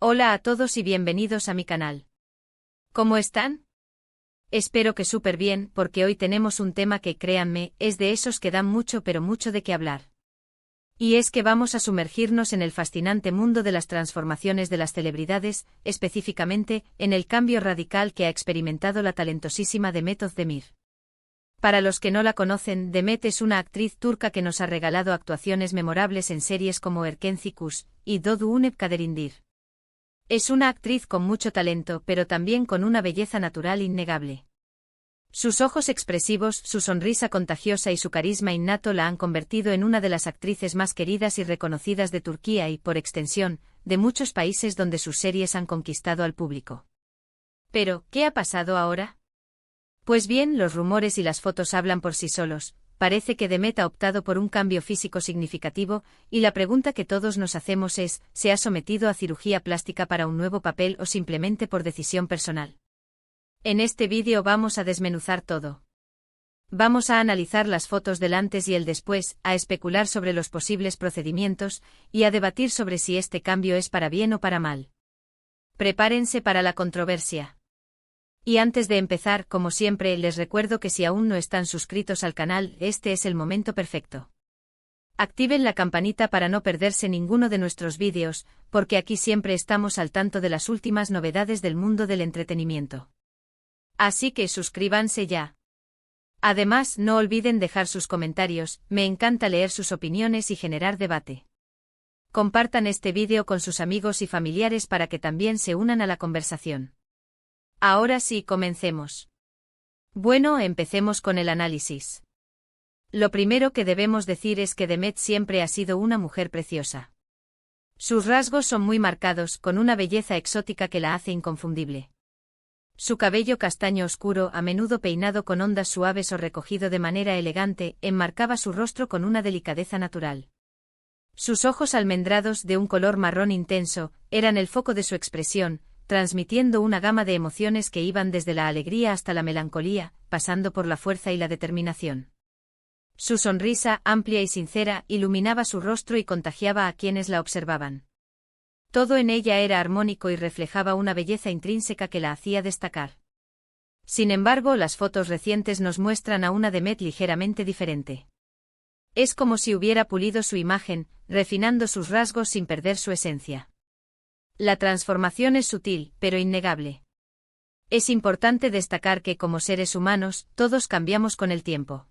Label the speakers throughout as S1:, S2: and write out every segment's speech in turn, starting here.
S1: Hola a todos y bienvenidos a mi canal. ¿Cómo están? Espero que súper bien, porque hoy tenemos un tema que, créanme, es de esos que dan mucho pero mucho de qué hablar. Y es que vamos a sumergirnos en el fascinante mundo de las transformaciones de las celebridades, específicamente, en el cambio radical que ha experimentado la talentosísima Demet Özdemir. Para los que no la conocen, Demet es una actriz turca que nos ha regalado actuaciones memorables en series como Erkenci Kuş y Doğduğun Kaderindir. Es una actriz con mucho talento, pero también con una belleza natural innegable. Sus ojos expresivos, su sonrisa contagiosa y su carisma innato la han convertido en una de las actrices más queridas y reconocidas de Turquía y, por extensión, de muchos países donde sus series han conquistado al público. Pero, ¿qué ha pasado ahora? Pues bien, los rumores y las fotos hablan por sí solos. Parece que Demet ha optado por un cambio físico significativo, y la pregunta que todos nos hacemos es, ¿se ha sometido a cirugía plástica para un nuevo papel o simplemente por decisión personal? En este vídeo vamos a desmenuzar todo. Vamos a analizar las fotos del antes y el después, a especular sobre los posibles procedimientos, y a debatir sobre si este cambio es para bien o para mal. Prepárense para la controversia. Y antes de empezar, como siempre, les recuerdo que si aún no están suscritos al canal, este es el momento perfecto. Activen la campanita para no perderse ninguno de nuestros vídeos, porque aquí siempre estamos al tanto de las últimas novedades del mundo del entretenimiento. Así que suscríbanse ya. Además, no olviden dejar sus comentarios, me encanta leer sus opiniones y generar debate. Compartan este vídeo con sus amigos y familiares para que también se unan a la conversación. Ahora sí, comencemos. Bueno, empecemos con el análisis. Lo primero que debemos decir es que Demet siempre ha sido una mujer preciosa. Sus rasgos son muy marcados, con una belleza exótica que la hace inconfundible. Su cabello castaño oscuro, a menudo peinado con ondas suaves o recogido de manera elegante, enmarcaba su rostro con una delicadeza natural. Sus ojos almendrados, de un color marrón intenso, eran el foco de su expresión, transmitiendo una gama de emociones que iban desde la alegría hasta la melancolía, pasando por la fuerza y la determinación. Su sonrisa, amplia y sincera, iluminaba su rostro y contagiaba a quienes la observaban. Todo en ella era armónico y reflejaba una belleza intrínseca que la hacía destacar. Sin embargo, las fotos recientes nos muestran a una Demet ligeramente diferente. Es como si hubiera pulido su imagen, refinando sus rasgos sin perder su esencia. La transformación es sutil, pero innegable. Es importante destacar que, como seres humanos, todos cambiamos con el tiempo.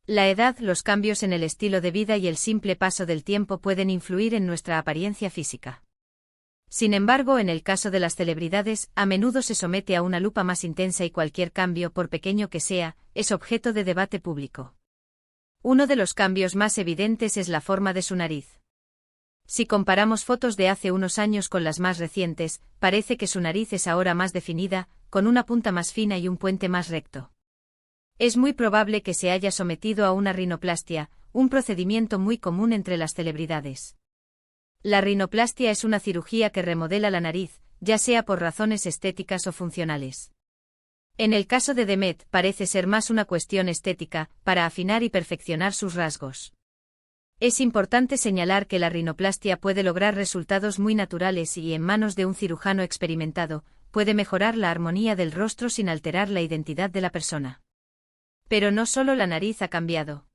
S1: La edad, los cambios en el estilo de vida y el simple paso del tiempo pueden influir en nuestra apariencia física. Sin embargo, en el caso de las celebridades, a menudo se somete a una lupa más intensa y cualquier cambio, por pequeño que sea, es objeto de debate público. Uno de los cambios más evidentes es la forma de su nariz. Si comparamos fotos de hace unos años con las más recientes, parece que su nariz es ahora más definida, con una punta más fina y un puente más recto. Es muy probable que se haya sometido a una rinoplastia, un procedimiento muy común entre las celebridades. La rinoplastia es una cirugía que remodela la nariz, ya sea por razones estéticas o funcionales. En el caso de Demet, parece ser más una cuestión estética, para afinar y perfeccionar sus rasgos. Es importante señalar que la rinoplastia puede lograr resultados muy naturales y, en manos de un cirujano experimentado, puede mejorar la armonía del rostro sin alterar la identidad de la persona. Pero no solo la nariz ha cambiado.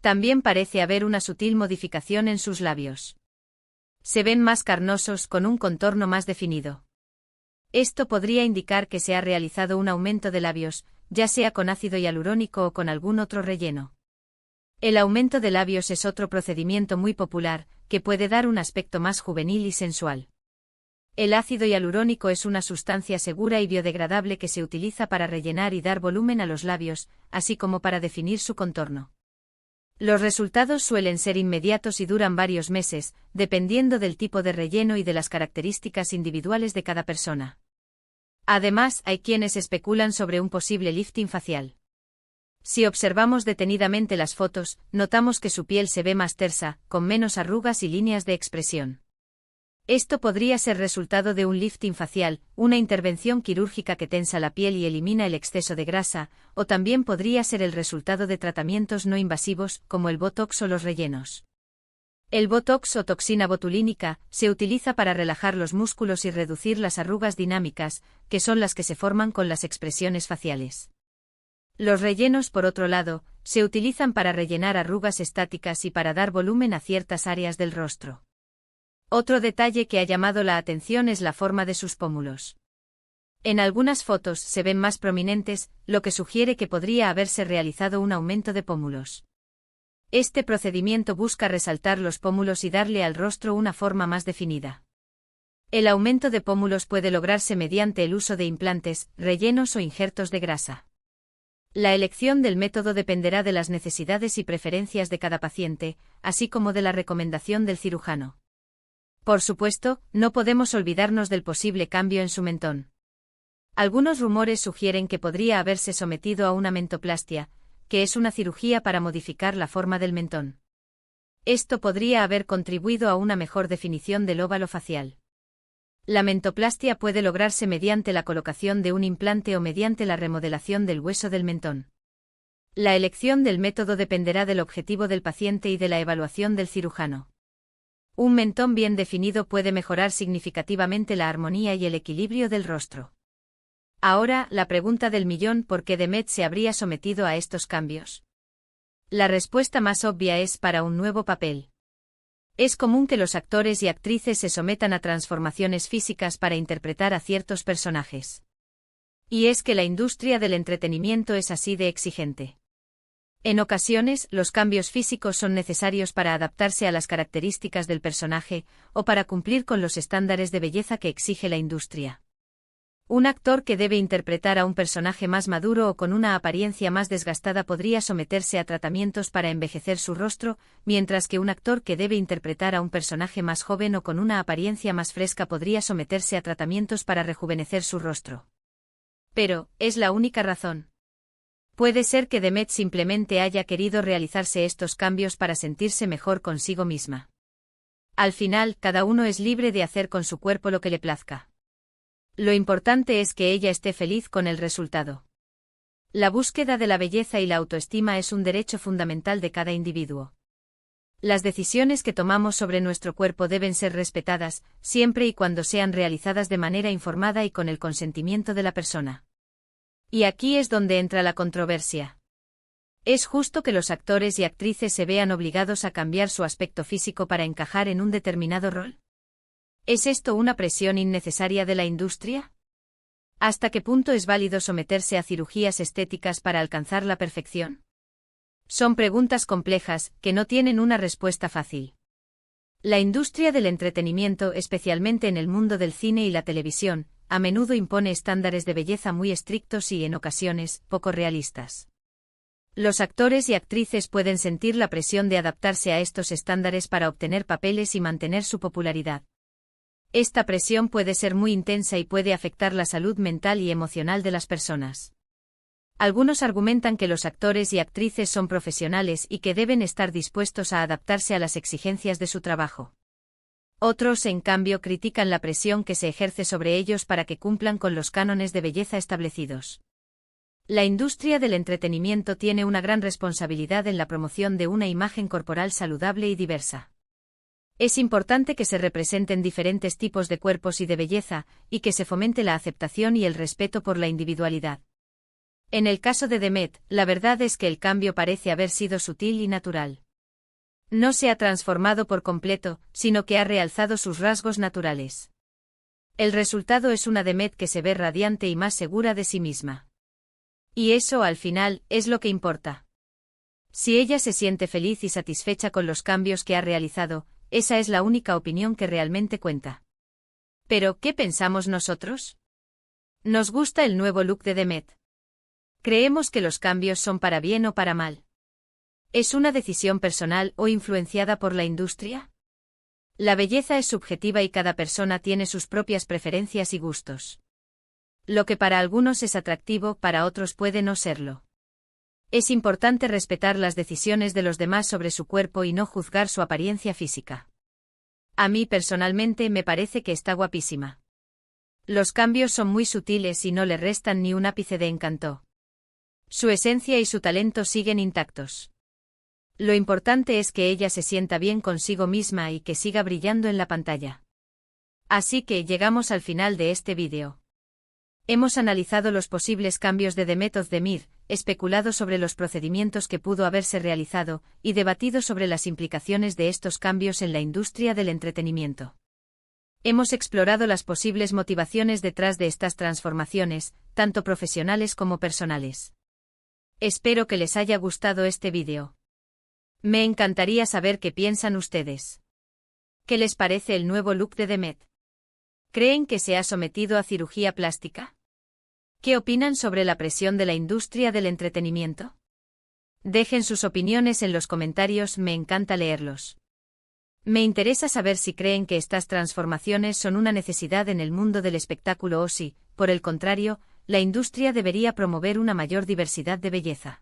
S1: También parece haber una sutil modificación en sus labios. Se ven más carnosos, con un contorno más definido. Esto podría indicar que se ha realizado un aumento de labios, ya sea con ácido hialurónico o con algún otro relleno. El aumento de labios es otro procedimiento muy popular, que puede dar un aspecto más juvenil y sensual. El ácido hialurónico es una sustancia segura y biodegradable que se utiliza para rellenar y dar volumen a los labios, así como para definir su contorno. Los resultados suelen ser inmediatos y duran varios meses, dependiendo del tipo de relleno y de las características individuales de cada persona. Además, hay quienes especulan sobre un posible lifting facial. Si observamos detenidamente las fotos, notamos que su piel se ve más tersa, con menos arrugas y líneas de expresión. Esto podría ser resultado de un lifting facial, una intervención quirúrgica que tensa la piel y elimina el exceso de grasa, o también podría ser el resultado de tratamientos no invasivos, como el botox o los rellenos. El Botox o toxina botulínica se utiliza para relajar los músculos y reducir las arrugas dinámicas, que son las que se forman con las expresiones faciales. Los rellenos, por otro lado, se utilizan para rellenar arrugas estáticas y para dar volumen a ciertas áreas del rostro. Otro detalle que ha llamado la atención es la forma de sus pómulos. En algunas fotos se ven más prominentes, lo que sugiere que podría haberse realizado un aumento de pómulos. Este procedimiento busca resaltar los pómulos y darle al rostro una forma más definida. El aumento de pómulos puede lograrse mediante el uso de implantes, rellenos o injertos de grasa. La elección del método dependerá de las necesidades y preferencias de cada paciente, así como de la recomendación del cirujano. Por supuesto, no podemos olvidarnos del posible cambio en su mentón. Algunos rumores sugieren que podría haberse sometido a una mentoplastia, que es una cirugía para modificar la forma del mentón. Esto podría haber contribuido a una mejor definición del óvalo facial. La mentoplastia puede lograrse mediante la colocación de un implante o mediante la remodelación del hueso del mentón. La elección del método dependerá del objetivo del paciente y de la evaluación del cirujano. Un mentón bien definido puede mejorar significativamente la armonía y el equilibrio del rostro. Ahora, la pregunta del millón: ¿por qué Demet se habría sometido a estos cambios? La respuesta más obvia es para un nuevo papel. Es común que los actores y actrices se sometan a transformaciones físicas para interpretar a ciertos personajes. Y es que la industria del entretenimiento es así de exigente. En ocasiones, los cambios físicos son necesarios para adaptarse a las características del personaje, o para cumplir con los estándares de belleza que exige la industria. Un actor que debe interpretar a un personaje más maduro o con una apariencia más desgastada podría someterse a tratamientos para envejecer su rostro, mientras que un actor que debe interpretar a un personaje más joven o con una apariencia más fresca podría someterse a tratamientos para rejuvenecer su rostro. Pero, ¿es la única razón? Puede ser que Demet simplemente haya querido realizarse estos cambios para sentirse mejor consigo misma. Al final, cada uno es libre de hacer con su cuerpo lo que le plazca. Lo importante es que ella esté feliz con el resultado. La búsqueda de la belleza y la autoestima es un derecho fundamental de cada individuo. Las decisiones que tomamos sobre nuestro cuerpo deben ser respetadas, siempre y cuando sean realizadas de manera informada y con el consentimiento de la persona. Y aquí es donde entra la controversia. ¿Es justo que los actores y actrices se vean obligados a cambiar su aspecto físico para encajar en un determinado rol? ¿Es esto una presión innecesaria de la industria? ¿Hasta qué punto es válido someterse a cirugías estéticas para alcanzar la perfección? Son preguntas complejas, que no tienen una respuesta fácil. La industria del entretenimiento, especialmente en el mundo del cine y la televisión, a menudo impone estándares de belleza muy estrictos y, en ocasiones, poco realistas. Los actores y actrices pueden sentir la presión de adaptarse a estos estándares para obtener papeles y mantener su popularidad. Esta presión puede ser muy intensa y puede afectar la salud mental y emocional de las personas. Algunos argumentan que los actores y actrices son profesionales y que deben estar dispuestos a adaptarse a las exigencias de su trabajo. Otros, en cambio, critican la presión que se ejerce sobre ellos para que cumplan con los cánones de belleza establecidos. La industria del entretenimiento tiene una gran responsabilidad en la promoción de una imagen corporal saludable y diversa. Es importante que se representen diferentes tipos de cuerpos y de belleza, y que se fomente la aceptación y el respeto por la individualidad. En el caso de Demet, la verdad es que el cambio parece haber sido sutil y natural. No se ha transformado por completo, sino que ha realzado sus rasgos naturales. El resultado es una Demet que se ve radiante y más segura de sí misma. Y eso, al final, es lo que importa. Si ella se siente feliz y satisfecha con los cambios que ha realizado, esa es la única opinión que realmente cuenta. Pero, ¿qué pensamos nosotros? ¿Nos gusta el nuevo look de Demet? ¿Creemos que los cambios son para bien o para mal? ¿Es una decisión personal o influenciada por la industria? La belleza es subjetiva y cada persona tiene sus propias preferencias y gustos. Lo que para algunos es atractivo, para otros puede no serlo. Es importante respetar las decisiones de los demás sobre su cuerpo y no juzgar su apariencia física. A mí personalmente me parece que está guapísima. Los cambios son muy sutiles y no le restan ni un ápice de encanto. Su esencia y su talento siguen intactos. Lo importante es que ella se sienta bien consigo misma y que siga brillando en la pantalla. Así que llegamos al final de este vídeo. Hemos analizado los posibles cambios de The Method de Mir, especulado sobre los procedimientos que pudo haberse realizado, y debatido sobre las implicaciones de estos cambios en la industria del entretenimiento. Hemos explorado las posibles motivaciones detrás de estas transformaciones, tanto profesionales como personales. Espero que les haya gustado este vídeo. Me encantaría saber qué piensan ustedes. ¿Qué les parece el nuevo look de The Met? ¿Creen que se ha sometido a cirugía plástica? ¿Qué opinan sobre la presión de la industria del entretenimiento? Dejen sus opiniones en los comentarios, me encanta leerlos. Me interesa saber si creen que estas transformaciones son una necesidad en el mundo del espectáculo o si, por el contrario, la industria debería promover una mayor diversidad de belleza.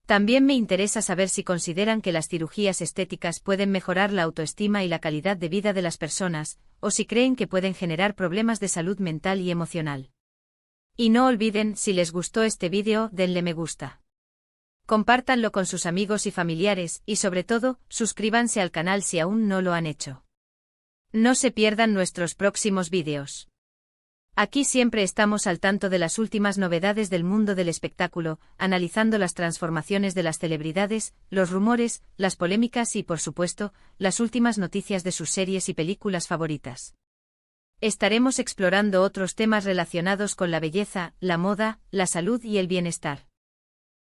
S1: También me interesa saber si consideran que las cirugías estéticas pueden mejorar la autoestima y la calidad de vida de las personas, o si creen que pueden generar problemas de salud mental y emocional. Y no olviden, si les gustó este vídeo, denle me gusta. Compártanlo con sus amigos y familiares, y sobre todo, suscríbanse al canal si aún no lo han hecho. No se pierdan nuestros próximos vídeos. Aquí siempre estamos al tanto de las últimas novedades del mundo del espectáculo, analizando las transformaciones de las celebridades, los rumores, las polémicas y, por supuesto, las últimas noticias de sus series y películas favoritas. Estaremos explorando otros temas relacionados con la belleza, la moda, la salud y el bienestar.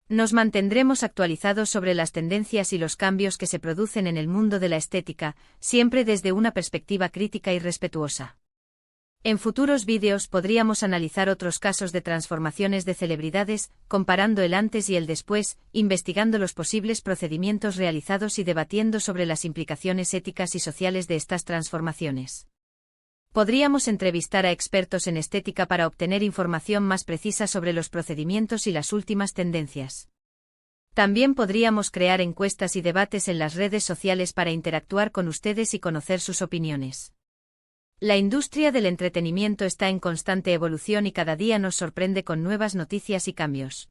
S1: Nos mantendremos actualizados sobre las tendencias y los cambios que se producen en el mundo de la estética, siempre desde una perspectiva crítica y respetuosa. En futuros vídeos podríamos analizar otros casos de transformaciones de celebridades, comparando el antes y el después, investigando los posibles procedimientos realizados y debatiendo sobre las implicaciones éticas y sociales de estas transformaciones. Podríamos entrevistar a expertos en estética para obtener información más precisa sobre los procedimientos y las últimas tendencias. También podríamos crear encuestas y debates en las redes sociales para interactuar con ustedes y conocer sus opiniones. La industria del entretenimiento está en constante evolución y cada día nos sorprende con nuevas noticias y cambios.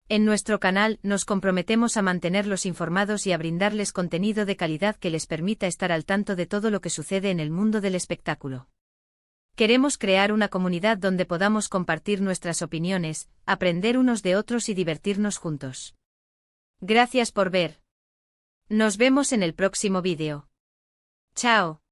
S1: En nuestro canal nos comprometemos a mantenerlos informados y a brindarles contenido de calidad que les permita estar al tanto de todo lo que sucede en el mundo del espectáculo. Queremos crear una comunidad donde podamos compartir nuestras opiniones, aprender unos de otros y divertirnos juntos. Gracias por ver. Nos vemos en el próximo vídeo. Chao.